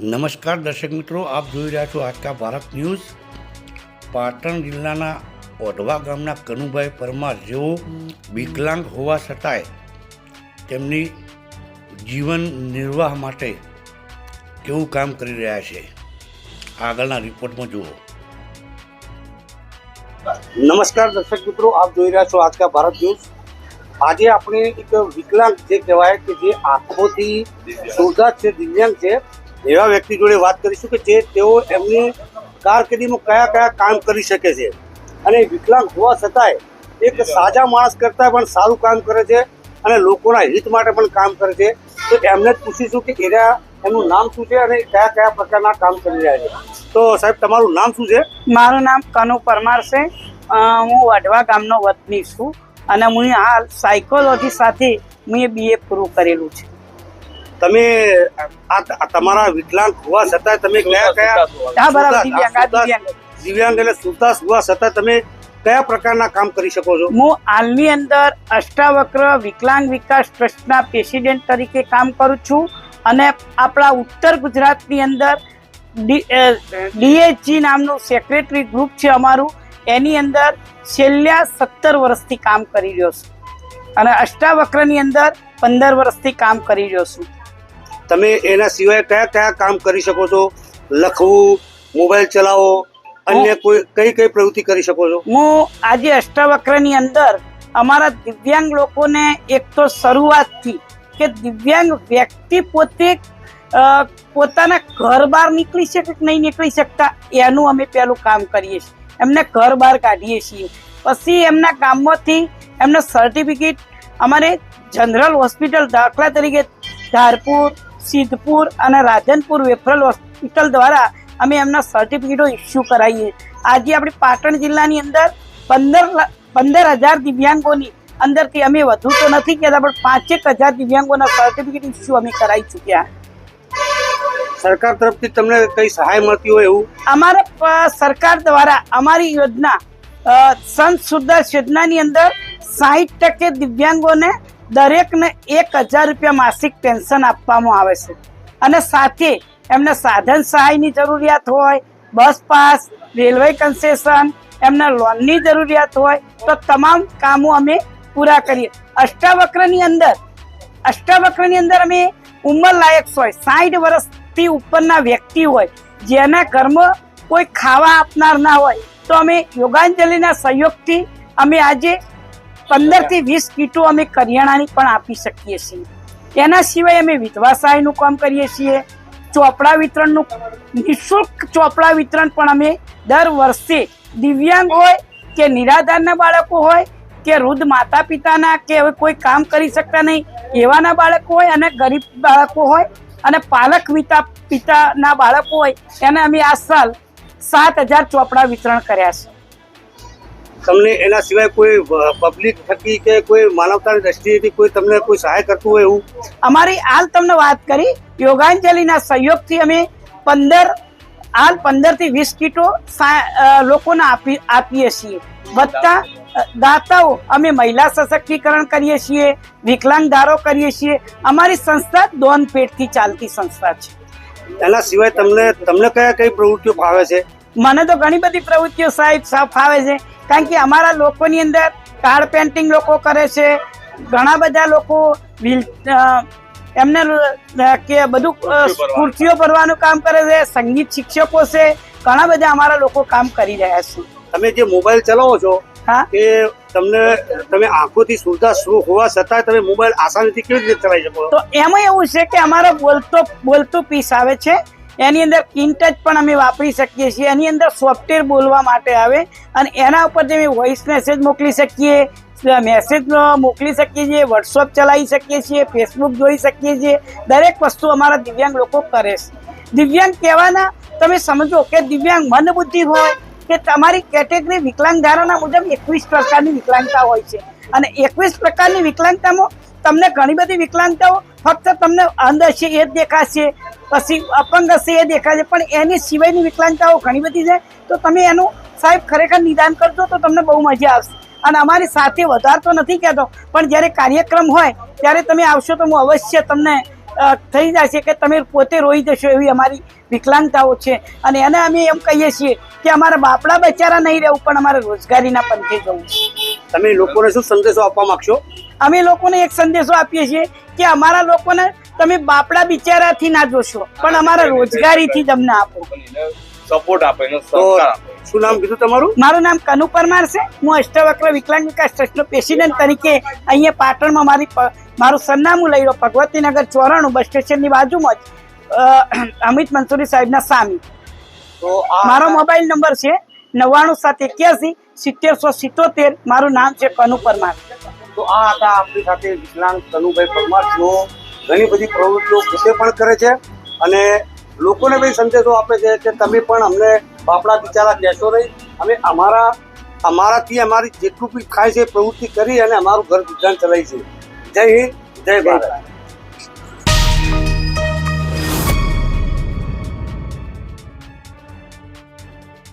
નમસ્કાર દર્શક મિત્રો, આપ જોઈ રહ્યા છો આજકા ભારત ન્યૂઝ। પાટણ જિલ્લાના ઓઢવા ગામના કનુભાઈ પરમાર, જેઓ વિકલાંગ હોવા છતાંય તેમની જીવન નિર્વાહ માટે કેવું કામ કરી રહ્યા છે, આગળના રિપોર્ટમાં જુઓ। નમસ્કાર દર્શક મિત્રો, આપ જોઈ રહ્યા છો આજકા ભારત ન્યૂઝ। આજે આપણે એક વિકલાંગ જે કહેવાય કે જે આંખોથી સુધાર છે, દિવ્યાંગ છે, એવા વ્યક્તિ જોડે વાત કરીશું કે જે તેઓ એમની કારકિર્દીમાં કયા કયા કામ કરી શકે છે અને વિકલાંગ હોવા છતાંય એક સાજા માણસ કરતાં પણ સારું કામ કરે છે અને લોકોના હિત માટે પણ કામ કરે છે। તો એમને જ પૂછીશું કે એમનું નામ શું છે અને કયા કયા પ્રકારના કામ કરી રહ્યા છે। તો સાહેબ, તમારું નામ શું છે? મારું નામ કનુ પરમાર છે। હું વઢવા ગામનો વતની છું અને હું હાલ સાયકોલોજી સાથે BA પૂરું કરેલું છે। તમે તમારા વિકલાંગ હોવા છતાં તમે કયા દિવ્યાંગ એટલે સુરદાસ હોવા છતાં તમે કયા પ્રકારના કામ કરી શકો છો? હું હાલની અંદર અષ્ટાવક્ર વિકલાંગ વિકાસ ટ્રસ્ટના પ્રેસિડેન્ટ તરીકે કામ કરું છું અને આપણા ઉત્તર ગુજરાતની અંદર DHG નામનું સેક્રેટરી ગ્રુપ છે અમારું, એની અંદર છેલ્લા 17 વર્ષથી કામ કરી રહ્યો છું અને અષ્ટાવક્રની અંદર 15 વર્ષથી કામ કરી રહ્યો છું। તમે એના સિવાય કયા કયા કામ કરી શકો છો? લખવું, મોબાઈલ ચલાવો, અન્ય કોઈ કઈ પ્રવૃત્તિ કરી શકો છો? હું આજે અષ્ટાવક્રની અંદર અમારા દિવ્યાંગ લોકોને એક તો શરૂઆતથી કે દિવ્યાંગ વ્યક્તિ પોતે પોતાના ઘર બહાર નીકળી શકે કે નહીં નીકળી શકતા, એનું અમે પહેલું કામ કરીએ છીએ। એમને ઘર બહાર કાઢીએ છીએ, પછી એમના ગામમાંથી એમનો સર્ટિફિકેટ અમારે જનરલ હોસ્પિટલ, દાખલા તરીકે ધારપુર, સિદ્ધપુર અને રાધનપુર રેફરલ હોસ્પિટલ દ્વારા અમે એમના સર્ટિફિકેટો ઇસ્યુ કરાવીએ। આજે આપણી પાટણ જિલ્લાની અંદર 15,000 દિવ્યાંગોની અંદરથી અમે વધુ તો નથી કહેતા, પણ 5,000 દિવ્યાંગોના સર્ટિફિકેટ ઇસ્યુ અમે કરાવી ચૂક્યા। સરકાર તરફથી તમને કઈ સહાય મળતી હોય એવું? અમારા સરકાર દ્વારા અમારી યોજના સંત સુરદાસ યોજનાની અંદર 60% દિવ્યાંગોને દરેકને 1,000 રૂપિયા માસિક પેન્શન આપવામાં આવે છે અને સાથે એમને સાધન સહાયની જરૂરિયાત હોય, બસ પાસ, રેલવે કન્સેશન, એમને લોનની જરૂરિયાત હોય તો તમામ કામો અમે પૂરા કરીએ। અષ્ટાવક્રની અંદર અમે ઉંમર લાયક હોય, 60 વર્ષથી ઉપરના વ્યક્તિ હોય, જેના ઘરમાં કોઈ ખાવા આપનાર ના હોય, તો અમે યોગાંજલિના સહયોગથી અમે આજે 15 થી 20 કીટો અમે કરિયાણાની પણ આપી શકીએ છીએ। એના સિવાય અમે વિધવા સહાયનું કામ કરીએ છીએ। ચોપડા વિતરણનું નિઃશુલ્ક ચોપડા વિતરણ પણ અમે દર વર્ષે દિવ્યાંગ હોય કે નિરાધારના બાળકો હોય કે વૃદ્ધ માતા પિતાના કે હવે કોઈ કામ કરી શકતા નહીં એવાના બાળકો હોય અને ગરીબ બાળકો હોય અને પાલક પિતાના બાળકો હોય, એને અમે આ સાલ 7,000 ચોપડા વિતરણ કર્યા છે। તમને એના સિવાય કોઈ પબ્લિક થકી કે કોઈ માનવતાની દ્રષ્ટિએથી કોઈ તમને કોઈ સહાય કરતું હોય એવું? અમારી હાલ તમને વાત કરી યોગાંજલિના સહયોગથી અમે 15 થી 20 કીટો લોકોને આપીએ છીએ। વધતા દાતાઓ અમે મહિલા સશક્તિકરણ કરીએ છીએ, વિકલાંગ ધારો કરીએ છીએ। અમારી સંસ્થા દોન પેટથી ચાલતી સંસ્થા છે। એના સિવાય તમને કઈ પ્રવૃત્તિઓ ફાવે છે? મને તો ઘણી બધી પ્રવૃત્તિઓ સાહેબ ફાવે છે, કારણ કે અમારા લોકોની અંદર કાર્ડ પેન્ટિંગ લોકો કરે છે, ઘણા બધા લોકો એમને કે બધું ખુરશીઓ ભરવાનું કામ કરે છે, સંગીત શિક્ષકો છે, ઘણા બધા અમારા લોકો કામ કરી રહ્યા છે। તમે જે મોબાઈલ ચલાવો છો, કે તમે આંખોથી સુરદાસ હોવા છતાં તમે મોબાઈલ આસાનીથી કેવી રીતે ચલાવી શકો? તો એમાં એવું છે કે અમારો બોલતો પીસ આવે છે, એની અંદર કિનટચ પણ અમે વાપરી શકીએ છીએ। એની અંદર સોફ્ટવેર બોલવા માટે આવે અને એના ઉપર અમે વોઇસ મેસેજ મોકલી શકીએ, મેસેજ મોકલી શકીએ છીએ, વોટ્સઅપ ચલાવી શકીએ છીએ, ફેસબુક જોઈ શકીએ છીએ। દરેક વસ્તુ અમારા દિવ્યાંગ લોકો કરે છે। દિવ્યાંગ કહેવાના તમે સમજો કે દિવ્યાંગ મન બુદ્ધિ હોય કે તમારી કેટેગરી વિકલાંગ ધારાના મુજબ 21 પ્રકારની વિકલાંગતા હોય છે અને 21 પ્રકારની વિકલાંગતામાં તમને ઘણી બધી વિકલાંગતાઓ ફક્ત તમને અંધ હશે એ જ દેખાશે, પછી અપંગ હશે એ દેખાશે, પણ એની સિવાયની વિકલાંગતાઓ ઘણી બધી છે। તો તમે એનું સાહેબ ખરેખર નિદાન કરજો તો તમને બહુ મજા આવશે। અને અમારી સાથે વધારે તો નથી કહેતો, પણ જ્યારે કાર્યક્રમ હોય ત્યારે તમે આવશો તો હું અવશ્ય તમને થઈ જાય છે કે તમે પોતે રોઈ જશો એવી અમારી વિકલાંગતાઓ છે. અને એને અમે એમ કહીએ છીએ કે અમારા બાપડા બચારા નહીં રહેવું, પણ અમારે રોજગારીના પંથે જવું છે. તમે લોકોને શું સંદેશો આપવા માંગશો? અમે લોકોને એક સંદેશો આપીએ છીએ કે અમારા લોકોને તમે બાપડા બિચારાથી ના જોશો, પણ અમારા રોજગારીથી જ અમને આપો. સપોર્ટ આપે એનો તો સહકાર આપે. શું નામ કીધું તમારું? મારું નામ કનુ પરમાર છે. હું અષ્ટવક્ર વિકલાંગ વિકાસ ટ્રસ્ટનો પ્રેસિડેન્ટ તરીકે અહીંયા પાટણમાં મારું સરનામું લઈ લો, ભગવતીનગર 94 બસ સ્ટેશનની બાજુમાં જ અમિત મંસૂરી સાહેબના સામે. તો મારો મોબાઈલ નંબર છે 99 781 70 મારું નામ છે કનુ પરમાર. તો આ હતા આપણી સાથે વિકલાંગ કનુભાઈ પરમાર, જેઓ ઘણી બધી પ્રવૃત્તિઓ પોતે પણ કરે છે અને લોકોને બી સંદેશો આપે છે કે તમે પણ અમને બાપડા બિચારા કહેશો નહીં. અમે અમારાથી અમારી જેટલું બી થાય છે પ્રવૃત્તિ કરી અને અમારું ઘર ગુજરાન ચલાવી છે. જય હિન્દ, જય ભારત.